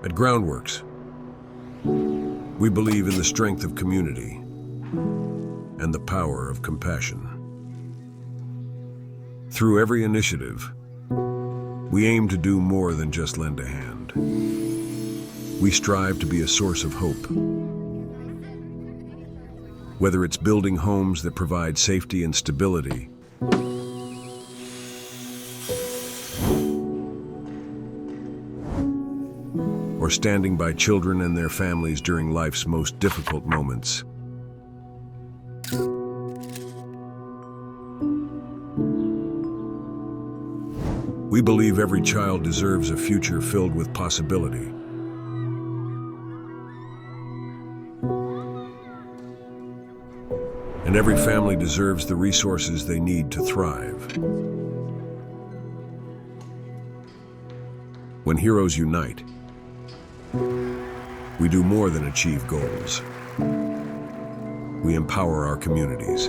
At Groundworks, we believe in the strength of community and the power of compassion. Through every initiative, we aim to do more than just lend a hand. We strive to be a source of hope. Whether it's building homes that provide safety and stability, or standing by children and their families during life's most difficult moments. We believe every child deserves a future filled with possibility. And every family deserves the resources they need to thrive. When heroes unite, we do more than achieve goals. We empower our communities.